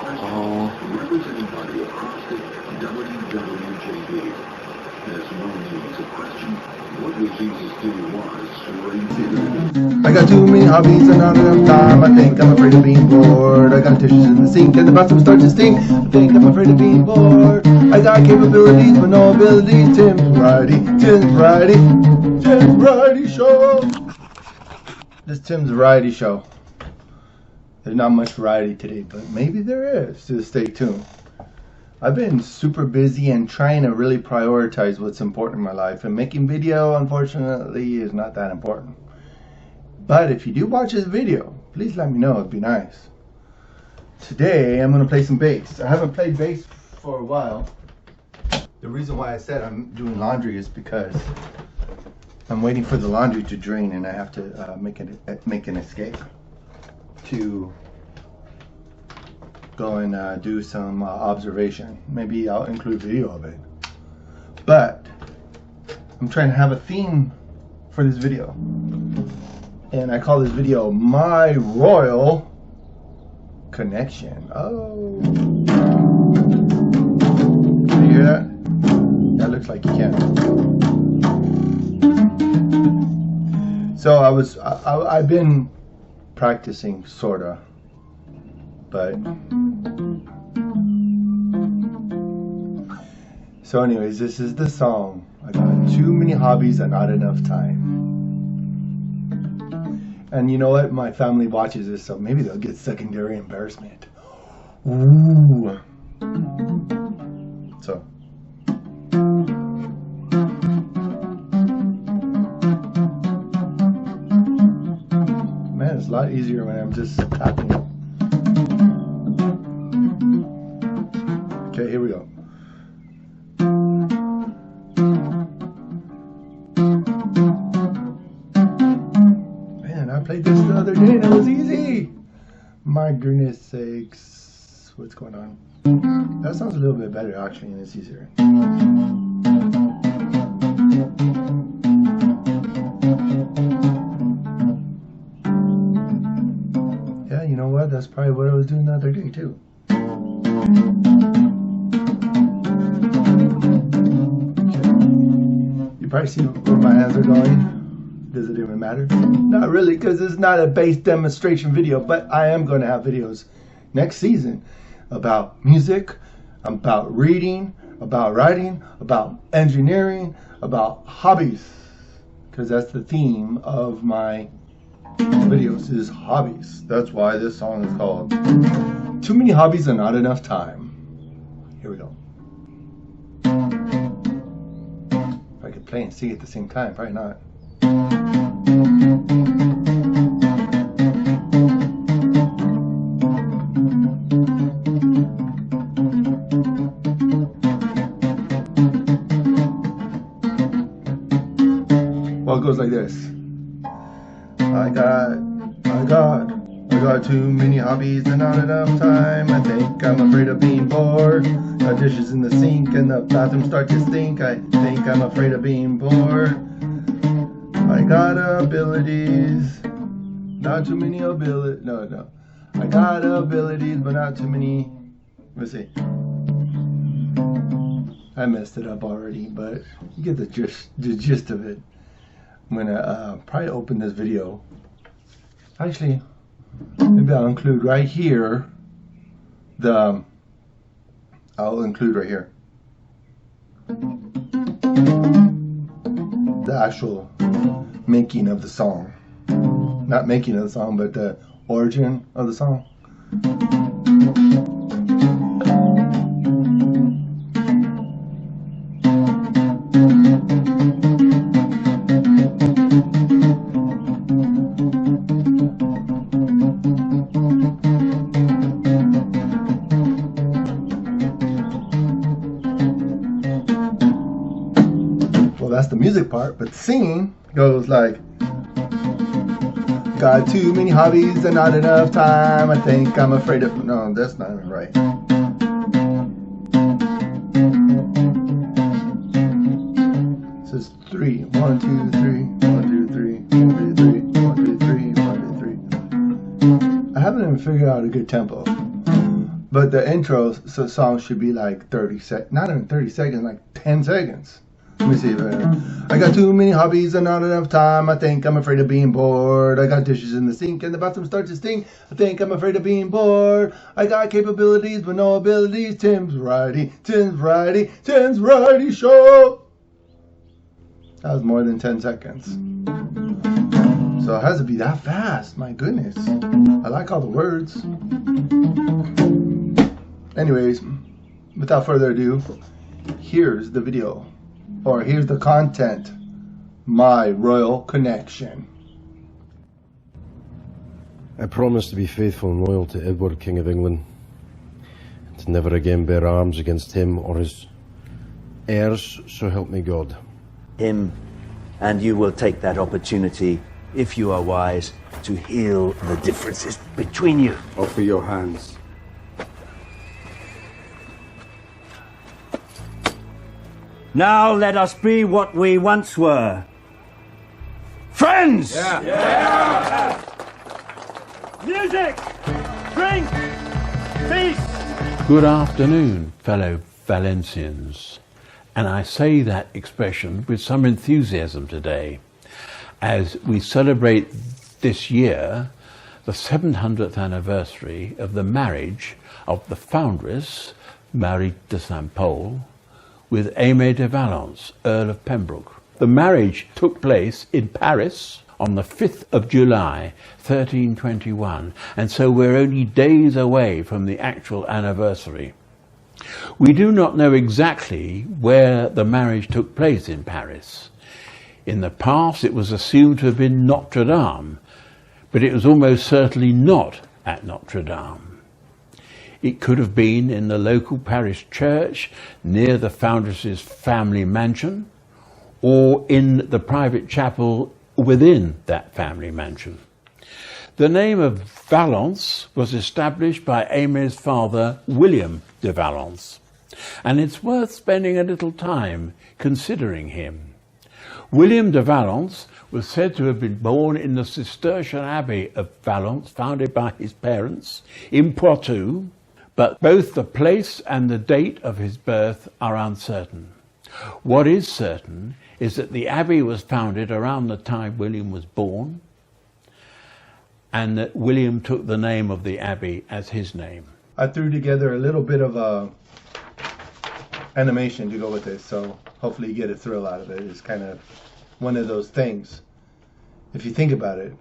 Oh. Represented by the acrostic WWJD. There's no need to question what would Jesus do was straight. I got too many hobbies and not enough time. I think I'm afraid of being bored. I got dishes in the sink and the bathroom starts to stink. I think I'm afraid of being bored. I got capabilities but no abilities. Tim's Variety Show. This Tim's Variety Show. There's not much variety today, but maybe there is. Just stay tuned. I've been super busy and trying to really prioritize what's important in my life. And making video, unfortunately, is not that important. But if you do watch this video, please let me know. It'd be nice. Today, I'm going to play some bass. I haven't played bass for a while. The reason why I said I'm doing laundry is because I'm waiting for the laundry to drain and I have to make an escape to go and do some observation. Maybe I'll include video of it. But I'm trying to have a theme for this video. And I call this video My Royal Connection. Oh. Can you hear that? That looks like you can. So I've been practicing, sorta. But so anyways, this is the song. I got too many hobbies and not enough time. And you know what? My family watches this, so maybe they'll get secondary embarrassment. Ooh. So man, it's a lot easier when I'm just tapping it. Okay, here we go. Man, I played this the other day and it was easy. My goodness sakes. What's going on? That sounds a little bit better actually, and it's easier. Yeah, you know what? That's probably what I was doing the other day too. Probably see where my hands are going. Does it even matter? Not really, because it's not a bass demonstration video, but I am going to have videos next season about music, about reading, about writing, about engineering, about hobbies, because that's the theme of my videos is hobbies. That's why this song is called Too Many Hobbies and Not Enough Time. Here we go. I could play and sing at the same time, probably not. Well, it goes like this. I got too many hobbies and not enough time. I think I'm afraid of being bored. Got dishes in the sink and the bathroom start to stink. I think I'm afraid of being bored. I got abilities, not too many abilities. No. I got abilities, but not too many. Let's see. I messed it up already, but you get the gist of it. I'm gonna probably open this video. Actually, maybe I'll include right here the. I'll include right here the actual making of the song. Not making of the song, but the origin of the song. That's the music part, but the singing goes like, got too many hobbies and not enough time. I think I'm afraid of. No, that's not even right. This is 3. 1, 2, 3. 1, 2, 3. 1, 2, 3. 1, 2, 3. 1, 2, 3. I haven't even figured out a good tempo. But the intro song should be like 30 seconds, not even 30 seconds, like 10 seconds. Let me see if I got too many hobbies and not enough time. I think I'm afraid of being bored. I got dishes in the sink and the bathroom starts to stink. I think I'm afraid of being bored. I got capabilities but no abilities. Tim's Variety Show. That was more than 10 seconds. So it has to be that fast. My goodness. I like all the words. Anyways, without further ado, here's the video. Or here's the content. My Royal Connection. I promise to be faithful and loyal to Edward, King of England, and to never again bear arms against him or his heirs, so help me God. Him, and you will take that opportunity, if you are wise, to heal the differences between you. Offer your hands. Now let us be what we once were. Friends! Yeah. Music! Drink! Feast! Good afternoon, fellow Valencians. And I say that expression with some enthusiasm today, as we celebrate this year the 700th anniversary of the marriage of the foundress, Marie de St. Pol, with Aimé de Valence, Earl of Pembroke. The marriage took place in Paris on the 5th of July, 1321, and so we're only days away from the actual anniversary. We do not know exactly where the marriage took place in Paris. In the past, it was assumed to have been Notre Dame, but it was almost certainly not at Notre Dame. It could have been in the local parish church near the foundress's family mansion, or in the private chapel within that family mansion. The name of Valence was established by Aimé's father, William de Valence, and it's worth spending a little time considering him. William de Valence was said to have been born in the Cistercian Abbey of Valence, founded by his parents, in Poitou, but both the place and the date of his birth are uncertain. What is certain is that the abbey was founded around the time William was born, and that William took the name of the abbey as his name. I threw together a little bit of animation to go with this, so hopefully you get a thrill out of it. It's kind of one of those things. If you think about it,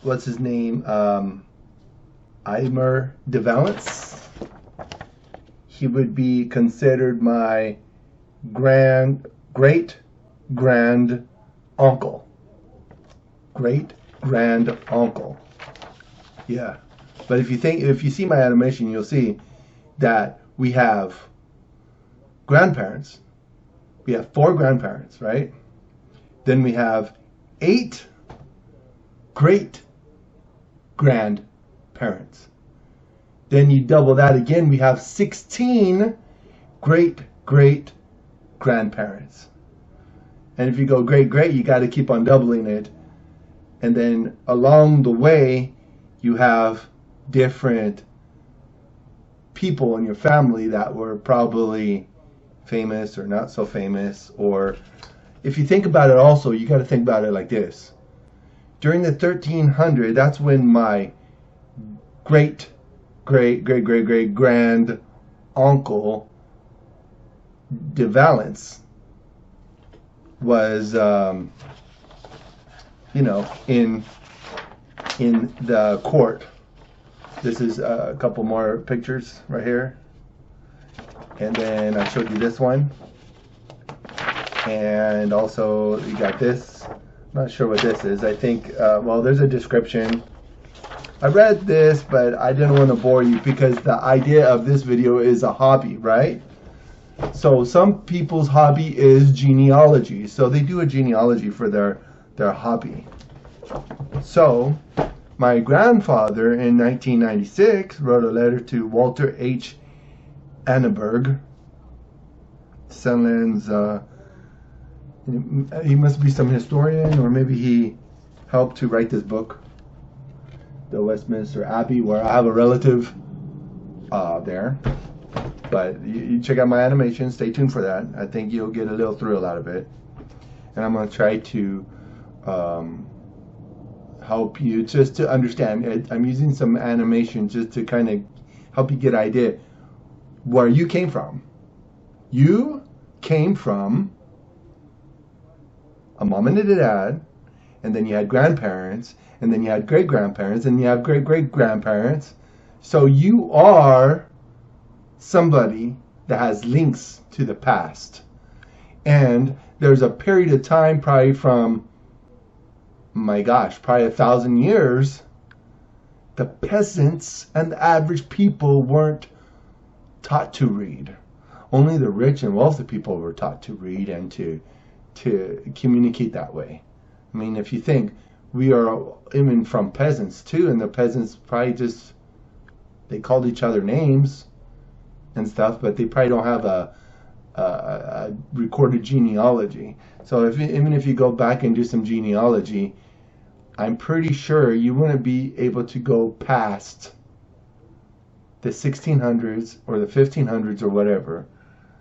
what's his name? Aimé de Valence. He would be considered my great grand uncle. Great grand uncle. Yeah. But if you see my animation, you'll see that we have grandparents. We have 4 grandparents, right? Then we have 8 great grandparents. Then you double that again, we have 16 great grandparents. And if you go great, you got to keep on doubling it. And then along the way, you have different people in your family that were probably famous or not so famous. Or if you think about it also, you got to think about it like this. During the 1300s, that's when my great grand uncle de Valence was in the court. This is a couple more pictures right here, and then I showed you this one, and also you got this. I'm not sure what this is. I think well, there's a description. I read this, but I didn't want to bore you because the idea of this video is a hobby, right? So some people's hobby is genealogy, so they do a genealogy for their hobby. So my grandfather in 1996 wrote a letter to Walter H. Annenberg. Sunland's, he must be some historian, or maybe he helped to write this book, The Westminster Abbey, where I have a relative there. But you check out my animation. Stay tuned for that. I think you'll get a little thrill out of it. And I'm going to try to help you just to understand. I'm using some animation just to kind of help you get an idea where you came from. You came from a mom and a dad, and then you had grandparents, and then you had great-grandparents, and you have great-great-grandparents. So you are somebody that has links to the past. And there's a period of time, probably from, my gosh, probably 1,000 years, the peasants and the average people weren't taught to read. Only the rich and wealthy people were taught to read and to communicate that way. I mean, if you think, we are even from peasants too, and the peasants probably just, they called each other names and stuff, but they probably don't have a recorded genealogy. So even if you go back and do some genealogy, I'm pretty sure you wouldn't be able to go past the 1600s or the 1500s or whatever.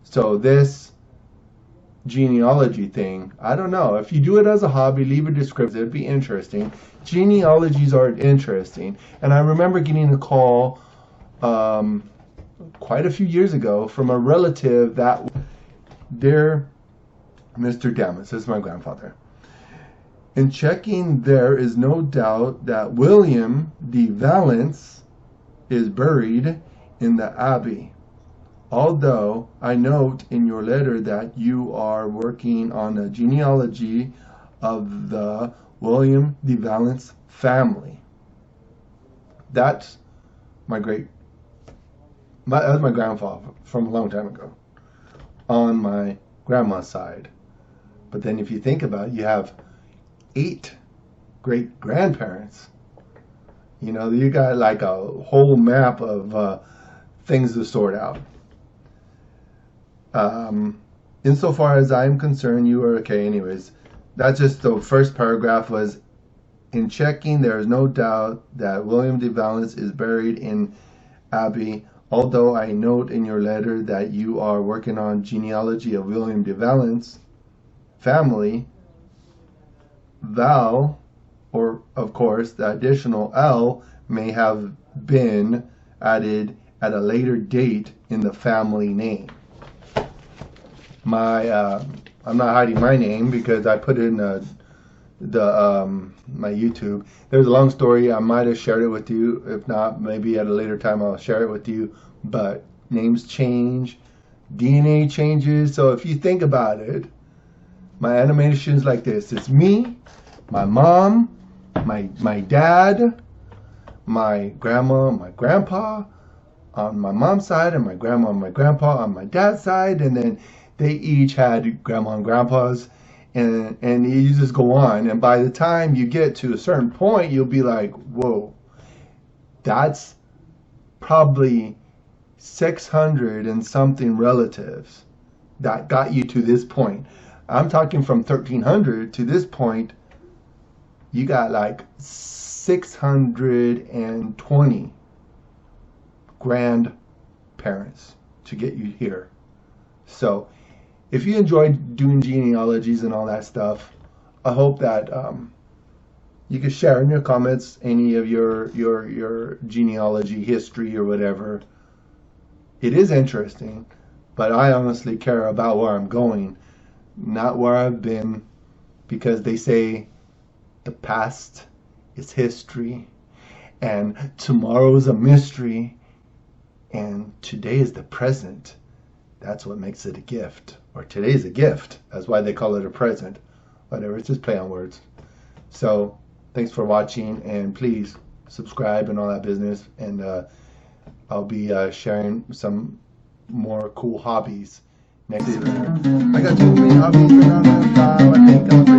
So this genealogy thing, I don't know. If you do it as a hobby, leave a description. It'd be interesting. Genealogies are interesting. And I remember getting a call quite a few years ago from a relative that, dear Mr. Damits, this is my grandfather. In checking, there is no doubt that William D. Valence is buried in the Abbey. Although I note in your letter that you are working on a genealogy of the William D. Valence family. That's my that's my grandfather from a long time ago on my grandma's side. But then if you think about it, you have 8 great-grandparents. You know, you got like a whole map of things to sort out. Insofar as I'm concerned, you are okay. Anyways, that's just the first paragraph was, in checking, there is no doubt that William D. Valence is buried in Abbey. Although I note in your letter that you are working on genealogy of William D. Valence family, Val, or of course the additional L, may have been added at a later date in the family name. I'm not hiding my name because I put it in my YouTube. There's a long story. I might have shared it with you. If not, maybe at a later time I'll share it with you. But names change, DNA changes. So if you think about it, my animation's like this. It's me, my mom, my dad, my grandma, my grandpa on my mom's side, and my grandma and my grandpa on my dad's side, and then they each had grandma and grandpas, and you just go on. And by the time you get to a certain point, you'll be like, whoa, that's probably 600 and something relatives that got you to this point. I'm talking from 1300 to this point, you got like 620 grandparents to get you here. So if you enjoyed doing genealogies and all that stuff, I hope that you can share in your comments any of your genealogy history or whatever. It is interesting, but I honestly care about where I'm going, not where I've been, because they say the past is history and tomorrow is a mystery and today is the present. That's what makes it a gift. Or today's a gift. That's why they call it a present. Whatever, it's just play on words. So, thanks for watching, and please subscribe and all that business. And I'll be sharing some more cool hobbies next year. I got too many hobbies, but I think I'm